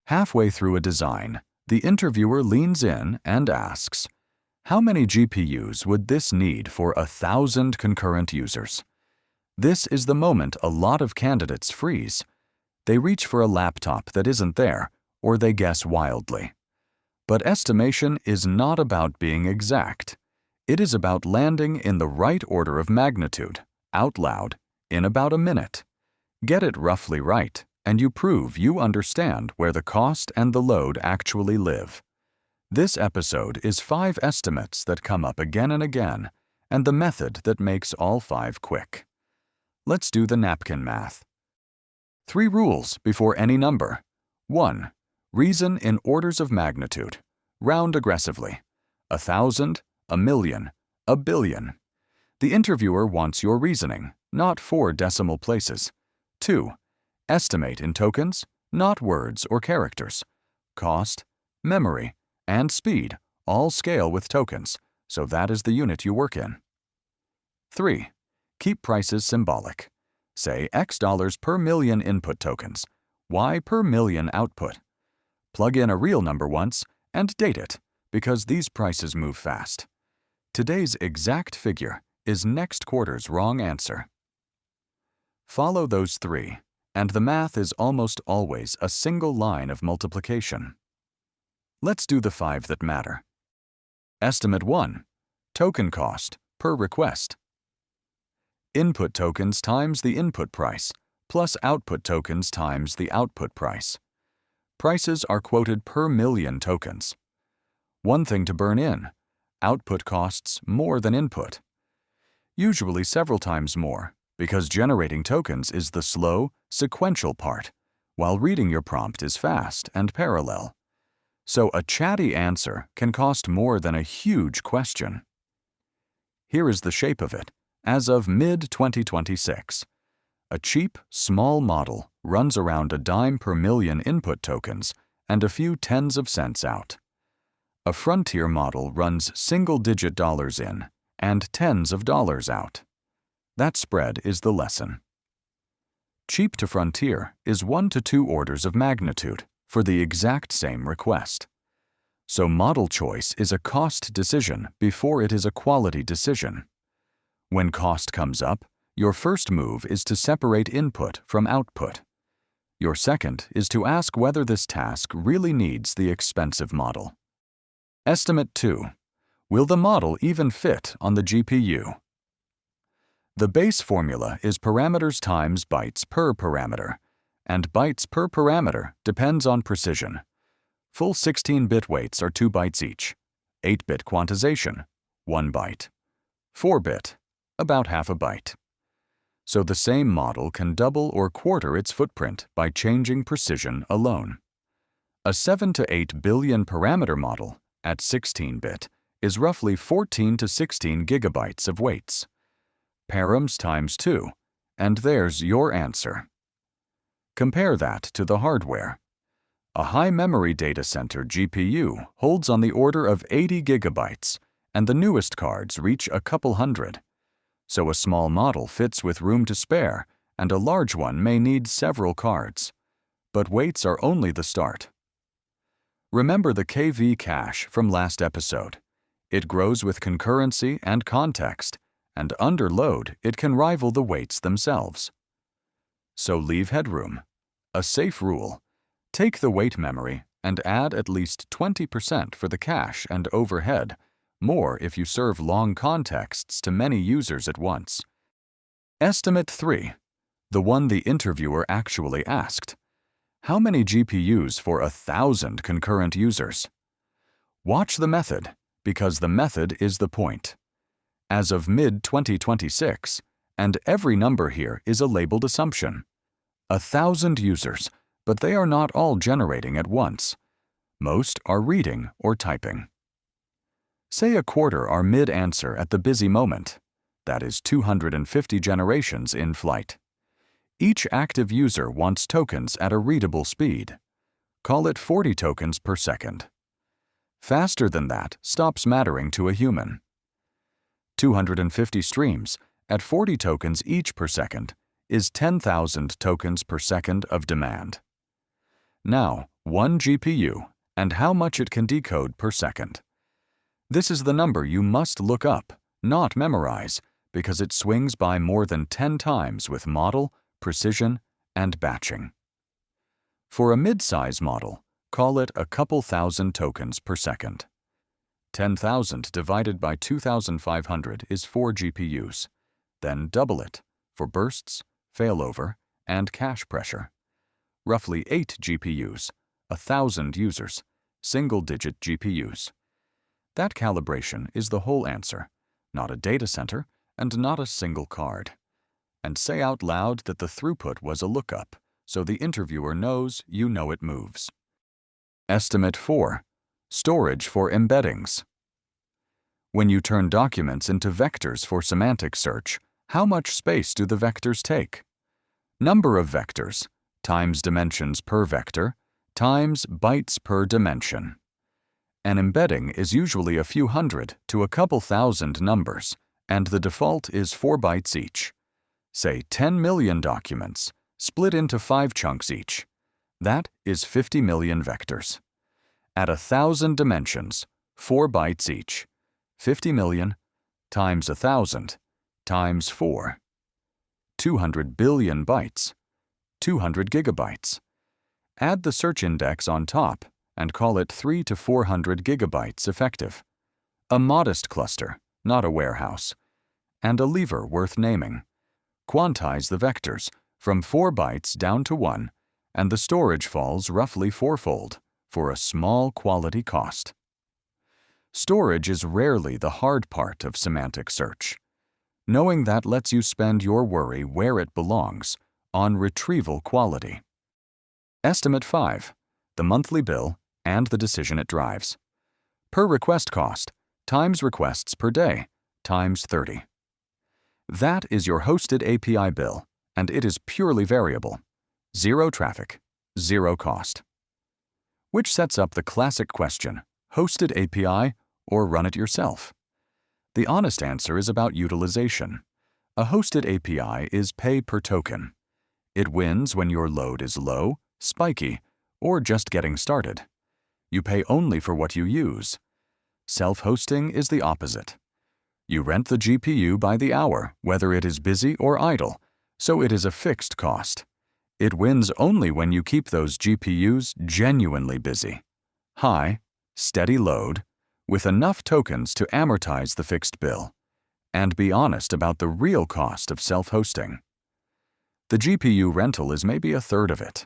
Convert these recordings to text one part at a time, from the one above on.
Halfway through a design, the interviewer leans in and asks, how many GPUs would this need for 1,000 concurrent users? This is the moment a lot of candidates freeze. They reach for a laptop that isn't there, or they guess wildly. But estimation is not about being exact. It is about landing in the right order of magnitude, out loud, in about a minute. Get it roughly right, and you prove you understand where the cost and the load actually live. This episode is 5 estimates that come up again and again, and the method that makes all 5 quick. Let's do the napkin math. 3 rules before any number. 1. Reason in orders of magnitude. Round aggressively. 1,000, 1,000,000, 1,000,000,000. The interviewer wants your reasoning, not 4 decimal places. 2. Estimate in tokens, not words or characters. Cost, memory, and speed all scale with tokens, so that is the unit you work in. 3. Keep prices symbolic. Say X dollars per million input tokens, Y per million output. Plug in a real number once and date it, because these prices move fast. Today's exact figure is next quarter's wrong answer. Follow those 3, and the math is almost always a single line of multiplication. Let's do the 5 that matter. Estimate 1. Token cost per request. Input tokens times the input price, plus output tokens times the output price. Prices are quoted per million tokens. One thing to burn in: output costs more than input. Usually several times more, because generating tokens is the slow, sequential part, while reading your prompt is fast and parallel. So a chatty answer can cost more than a huge question. Here is the shape of it, as of mid-2026. A cheap, small model runs around a dime per million input tokens and a few tens of cents out. A frontier model runs single-digit dollars in and tens of dollars out. That spread is the lesson. Cheap to frontier is 1 to 2 orders of magnitude for the exact same request. So model choice is a cost decision before it is a quality decision. When cost comes up, your first move is to separate input from output. Your second is to ask whether this task really needs the expensive model. Estimate 2. Will the model even fit on the GPU? The base formula is parameters times bytes per parameter, and bytes per parameter depends on precision. Full 16-bit weights are 2 bytes each. 8-bit quantization, 1 byte. 4-bit, about half a byte. So the same model can double or quarter its footprint by changing precision alone. A 7 to 8 billion parameter model at 16-bit is roughly 14 to 16 gigabytes of weights. Params times 2, and there's your answer. Compare that to the hardware. A high-memory data center GPU holds on the order of 80 gigabytes, and the newest cards reach a couple hundred. So a small model fits with room to spare, and a large one may need several cards. But weights are only the start. Remember the KV cache from last episode. It grows with concurrency and context, and under load it can rival the weights themselves. So leave headroom. A safe rule: take the weight memory and add at least 20% for the cache and overhead, more if you serve long contexts to many users at once. Estimate 3, the one the interviewer actually asked. How many GPUs for 1,000 concurrent users? Watch the method, because the method is the point. As of mid-2026, and every number here is a labeled assumption. 1,000 users, but they are not all generating at once. Most are reading or typing. Say a quarter are mid-answer at the busy moment. That is 250 generations in flight. Each active user wants tokens at a readable speed. Call it 40 tokens per second. Faster than that stops mattering to a human. 250 streams at 40 tokens each per second is 10,000 tokens per second of demand. Now, 1 GPU, and how much it can decode per second. This is the number you must look up, not memorize, because it swings by more than 10 times with model, precision, and batching. For a mid-size model, call it a couple thousand tokens per second. 10,000 divided by 2,500 is 4 GPUs. Then double it for bursts, failover, and cache pressure. Roughly 8 GPUs, 1,000 users, single-digit GPUs. That calibration is the whole answer, not a data center and not a single card. And say out loud that the throughput was a lookup, so the interviewer knows you know it moves. Estimate 4. Storage for embeddings. When you turn documents into vectors for semantic search, how much space do the vectors take? Number of vectors times dimensions per vector times bytes per dimension. An embedding is usually a few hundred to a couple thousand numbers, and the default is 4 bytes each. Say 10 million documents, split into 5 chunks each. That is 50 million vectors. At 1,000 dimensions, 4 bytes each. 50 million times 1,000 times 4. 200 billion bytes. 200 gigabytes. Add the search index on top and call it 300 to 400 gigabytes effective. A modest cluster, not a warehouse. And a lever worth naming. Quantize the vectors from 4 bytes down to 1, and the storage falls roughly fourfold for a small quality cost. Storage is rarely the hard part of semantic search. Knowing that lets you spend your worry where it belongs, on retrieval quality. Estimate 5. The monthly bill and the decision it drives. Per request cost times requests per day times 30. That is your hosted API bill, and it is purely variable. 0 traffic, 0 cost. Which sets up the classic question, hosted API or run it yourself? The honest answer is about utilization. A hosted API is pay per token. It wins when your load is low, spiky, or just getting started. You pay only for what you use. Self-hosting is the opposite. You rent the GPU by the hour, whether it is busy or idle, so it is a fixed cost. It wins only when you keep those GPUs genuinely busy. High, steady load, with enough tokens to amortize the fixed bill, and be honest about the real cost of self-hosting. The GPU rental is maybe a third of it.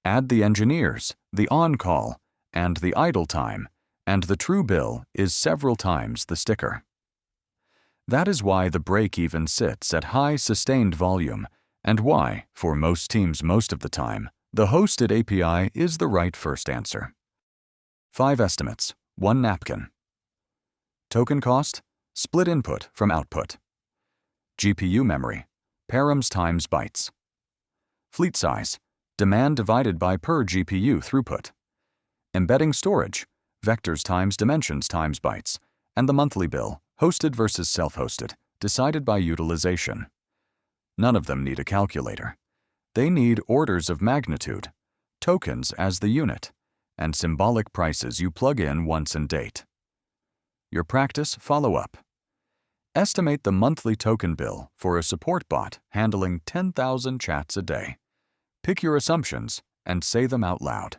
Add the engineers, the on-call, and the idle time, and the true bill is several times the sticker. That is why the break-even sits at high sustained volume, and why, for most teams most of the time, the hosted API is the right first answer. 5 estimates, 1 napkin. Token cost, split input from output. GPU memory, params times bytes. Fleet size, demand divided by per GPU throughput. Embedding storage, vectors times dimensions times bytes, and the monthly bill, hosted versus self-hosted, decided by utilization. None of them need a calculator. They need orders of magnitude, tokens as the unit, and symbolic prices you plug in once and date. Your practice follow-up. Estimate the monthly token bill for a support bot handling 10,000 chats a day. Pick your assumptions and say them out loud.